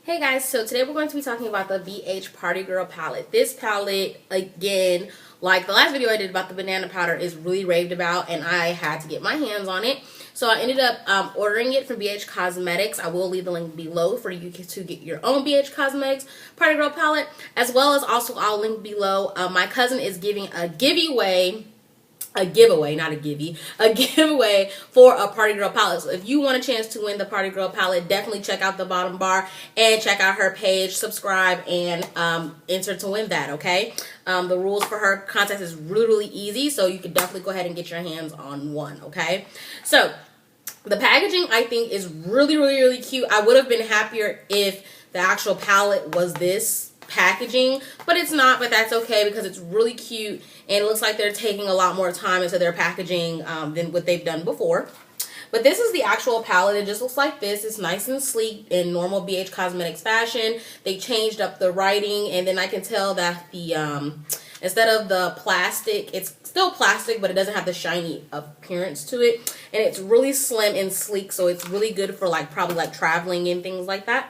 Hey guys, so today we're going to be talking about the BH Party Girl palette. This palette, again, like the last video I did about the banana powder, is really raved about and I had to get my hands on it. So I ended up ordering it from BH Cosmetics. I will leave the link below for you to get your own BH Cosmetics Party Girl palette, as well as also I'll link below. My cousin is giving a giveaway for a Party Girl palette. So if you want a chance to win the Party Girl palette, definitely check out the bottom bar and check out her page, subscribe, and enter to win that, okay? The rules for her contest is really easy, so you can definitely go ahead and get your hands on one, okay? So the packaging, I think, is really cute. I would have been happier if the actual palette was this packaging, but it's not, but that's okay because it's really cute and it looks like they're taking a lot more time into their packaging than what they've done before. But this is the actual palette. It just looks like this. It's nice and sleek in normal BH Cosmetics fashion. They changed up the writing, and then I can tell that the instead of the plastic, it's still plastic, but it doesn't have the shiny appearance to it, and it's really slim and sleek, so it's really good for probably traveling and things like that.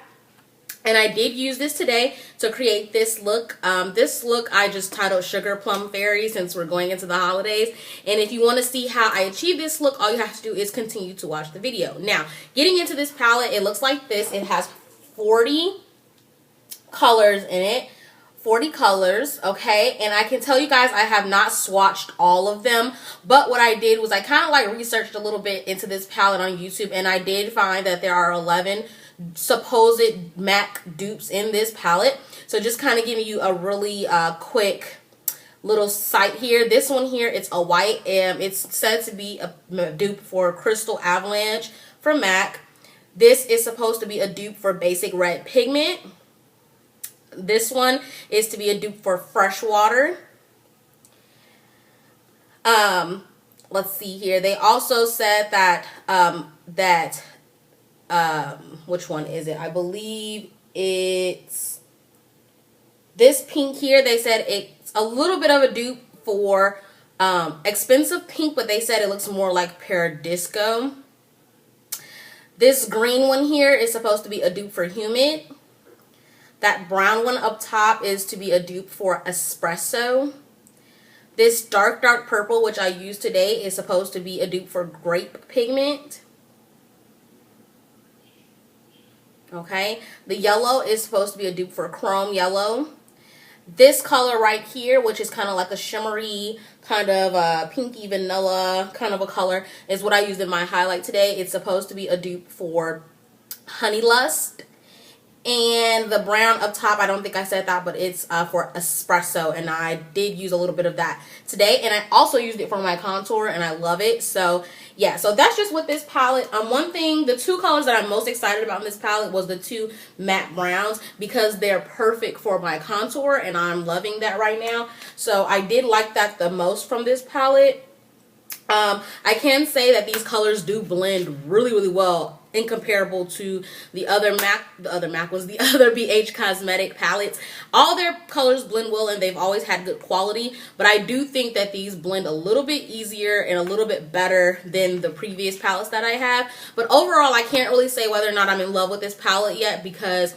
And I did use this today to create this look. This look I just titled Sugar Plum Fairy since we're going into the holidays. And if you want to see how I achieve this look, all you have to do is continue to watch the video. Now, getting into this palette, it looks like this. It has 40 colors in it. 40 colors, okay? And I can tell you guys I have not swatched all of them, but what I did was I kind of researched a little bit into this palette on YouTube, and I did find that there are 11 supposed MAC dupes in this palette. So just kind of giving you a really quick little sight here. This one here, it's a white, it's said to be a dupe for Crystal Avalanche from MAC. This is supposed to be a dupe for Basic Red Pigment. This one is to be a dupe for Freshwater. Let's see here. They also said that which one is it? I believe it's this pink here. They said it's a little bit of a dupe for Expensive Pink, but they said it looks more like Paradisco. This green one here is supposed to be a dupe for Humid. That brown one up top is to be a dupe for Espresso. This dark purple, which I used today, is supposed to be a dupe for Grape Pigment. Okay, the yellow is supposed to be a dupe for Chrome Yellow. This color right here, which is kind of like a shimmery, kind of pinky vanilla kind of a color, is what I used in my highlight today. It's supposed to be a dupe for Honey Lust. And the brown up top, I don't think I said that, but it's for Espresso, and I did use a little bit of that today, and I also used it for my contour, and I love it. So yeah, so that's just with this palette. One thing, the two colors that I'm most excited about in this palette was the two matte browns, because they're perfect for my contour, and I'm loving that right now. So I did like that the most from this palette. I can say that these colors do blend really well in comparable to the other BH Cosmetic palettes. All their colors blend well and they've always had good quality, but I do think that these blend a little bit easier and a little bit better than the previous palettes that I have. But overall, I can't really say whether or not I'm in love with this palette yet, because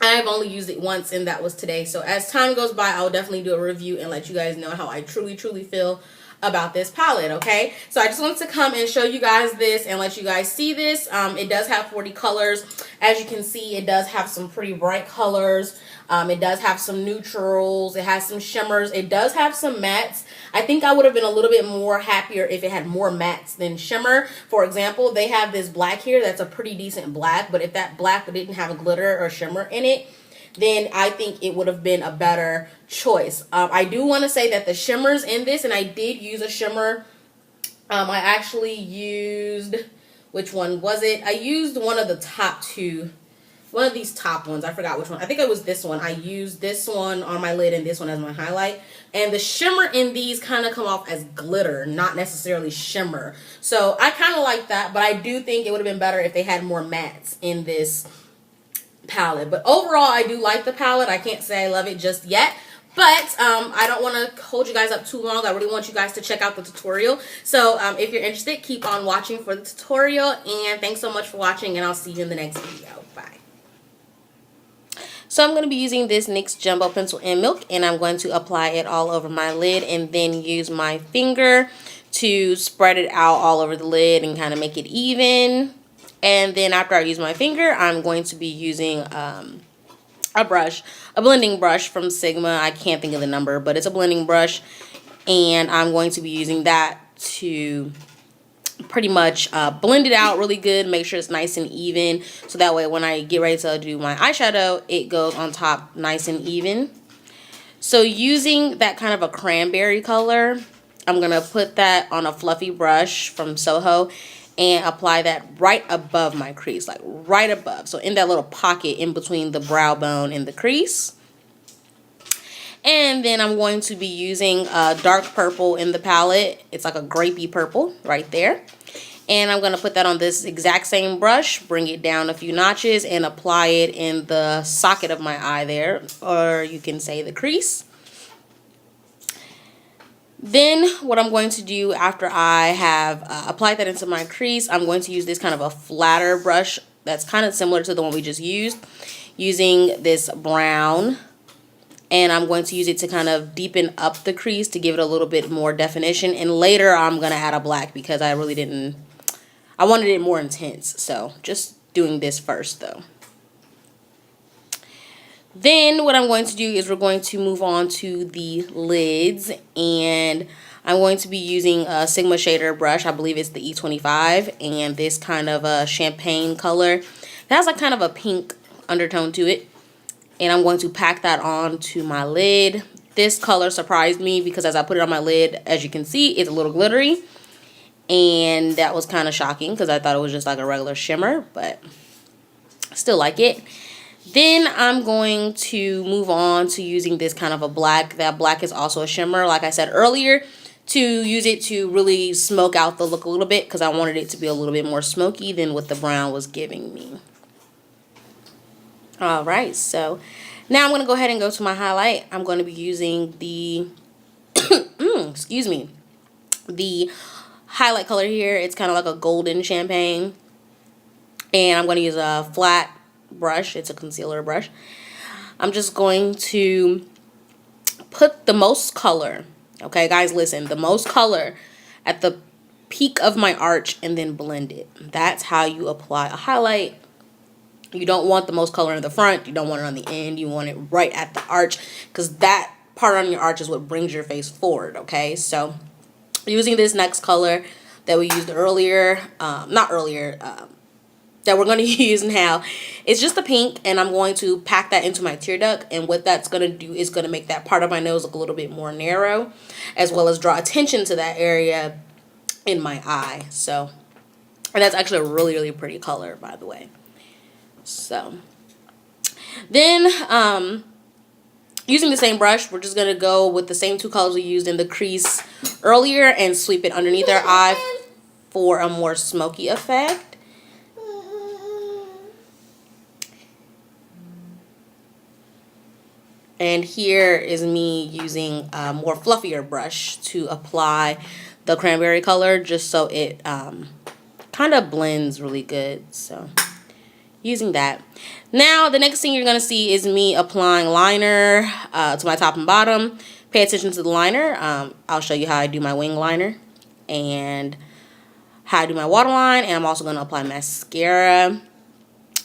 I've only used it once, and that was today. So as time goes by, I'll definitely do a review and let you guys know how I truly feel about this palette, okay? So I just wanted to come and show you guys this and let you guys see this. It does have 40 colors. As you can see, it does have some pretty bright colors. It does have some neutrals. It has some shimmers. It does have some mattes. I think I would have been a little bit more happier if it had more mattes than shimmer. For example, they have this black here that's a pretty decent black, but if that black didn't have a glitter or shimmer in it, then I think it would have been a better choice. I do want to say that the shimmers in this, and I did use a shimmer. I actually used, which one was it? I used one of the top two, one of these top ones. I forgot which one. I think it was this one. I used this one on my lid and this one as my highlight. And the shimmer in these kind of come off as glitter, not necessarily shimmer. So I kind of like that, but I do think it would have been better if they had more mattes in this palette. But overall, I do like the palette. I can't say I love it just yet, but I don't want to hold you guys up too long. I really want you guys to check out the tutorial. So if you're interested, keep on watching for the tutorial, and thanks so much for watching, and I'll see you in the next video. Bye. So I'm going to be using this NYX Jumbo Pencil in Milk, and I'm going to apply it all over my lid and then use my finger to spread it out all over the lid and kind of make it even. And then after I use my finger, I'm going to be using a brush, a blending brush from Sigma. I can't think of the number, but it's a blending brush. And I'm going to be using that to pretty much blend it out really good, make sure it's nice and even, so that way when I get ready to do my eyeshadow, it goes on top nice and even. So using that kind of a cranberry color, I'm going to put that on a fluffy brush from Soho and apply that right above my crease, like right above. So in that little pocket in between the brow bone and the crease. And then I'm going to be using dark purple in the palette. It's like a grapey purple right there. And I'm going to put that on this exact same brush, bring it down a few notches, and apply it in the socket of my eye there, or you can say the crease. Then what I'm going to do after I have applied that into my crease, I'm going to use this kind of a flatter brush that's kind of similar to the one we just used, using this brown. And I'm going to use it to kind of deepen up the crease to give it a little bit more definition. And later I'm going to add a black because I really didn't, I wanted it more intense. So just doing this first though. Then what I'm going to do is we're going to move on to the lids. And I'm going to be using a Sigma shader brush. I believe it's the E25. And this kind of a champagne color. It has like kind of a pink undertone to it. And I'm going to pack that onto my lid. This color surprised me because as I put it on my lid, as you can see, it's a little glittery. And that was kind of shocking because I thought it was just like a regular shimmer, but I still like it. Then I'm going to move on to using this kind of a black. That black is also a shimmer, like I said earlier, to use it to really smoke out the look a little bit because I wanted it to be a little bit more smoky than what the brown was giving me. Alright, so now I'm going to go ahead and go to my highlight. I'm going to be using the, excuse me, the highlight color here. It's kind of like a golden champagne. And I'm going to use a flat brush. It's a concealer brush. I'm just going to put the most color. Okay, guys, listen. The most color at the peak of my arch and then blend it. That's how you apply a highlight. You don't want the most color in the front. You don't want it on the end. You want it right at the arch because that part on your arch is what brings your face forward, okay? So using this next color that we used earlier, that we're going to use now, it's just a pink, and I'm going to pack that into my tear duct. And what that's going to do is going to make that part of my nose look a little bit more narrow, as well as draw attention to that area in my eye. So, and that's actually a really, really pretty color, by the way. So then using the same brush, we're just going to go with the same two colors we used in the crease earlier and sweep it underneath our eye for a more smoky effect. And here is me using a more fluffier brush to apply the cranberry color just so it kind of blends really good. So using that. Now, the next thing you're going to see is me applying liner to my top and bottom. Pay attention to the liner. I'll show you how I do my wing liner and how I do my waterline. And I'm also going to apply mascara.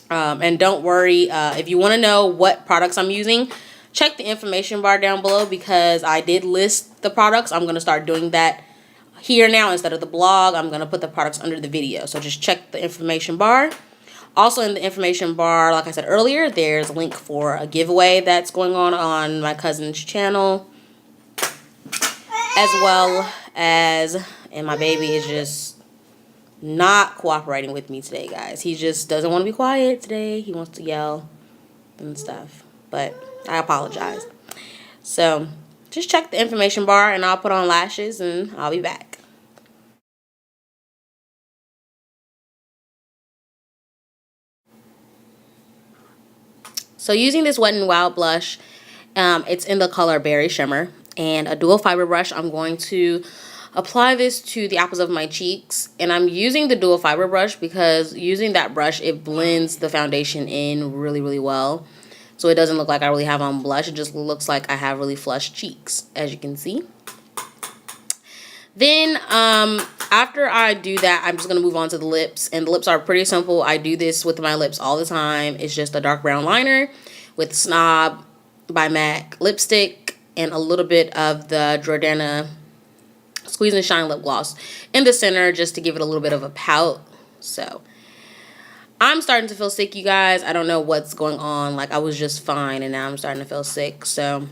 And don't worry, if you want to know what products I'm using, check the information bar down below because I did list the products. I'm going to start doing that here now instead of the blog. I'm going to put the products under the video. So just check the information bar. Also in the information bar, like I said earlier, there's a link for a giveaway that's going on my cousin's channel. As well as, and my baby is just not cooperating with me today, guys. He just doesn't want to be quiet today. He wants to yell and stuff. But I apologize. So just check the information bar and I'll put on lashes and I'll be back. So using this Wet n Wild blush, it's in the color Berry Shimmer, and a dual fiber brush, I'm going to apply this to the apples of my cheeks. And I'm using the dual fiber brush because using that brush, it blends the foundation in really, really well. so it doesn't look like I really have on blush. It just looks like I have really flushed cheeks, as you can see. Then after I do that, I'm just going to move on to the lips. And the lips are pretty simple. I do this with my lips all the time. It's just a dark brown liner with Snob by MAC lipstick and a little bit of the Jordana Squeeze and Shine lip gloss in the center just to give it a little bit of a pout. So I'm starting to feel sick, you guys. I don't know what's going on. Like, I was just fine and now I'm starting to feel sick. So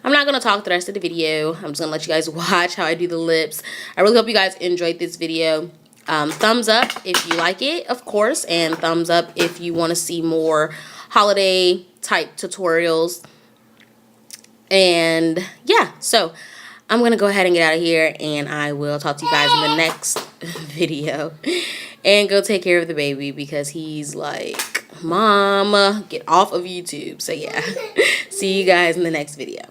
I'm not going to talk the rest of the video. I'm just going to let you guys watch how I do the lips. I really hope you guys enjoyed this video. Thumbs up if you like it, of course. And thumbs up if you want to see more holiday type tutorials. And yeah, so I'm going to go ahead and get out of here. And I will talk to you guys in the next video. And go take care of the baby because he's like, Mom, get off of YouTube. So yeah, see you guys in the next video.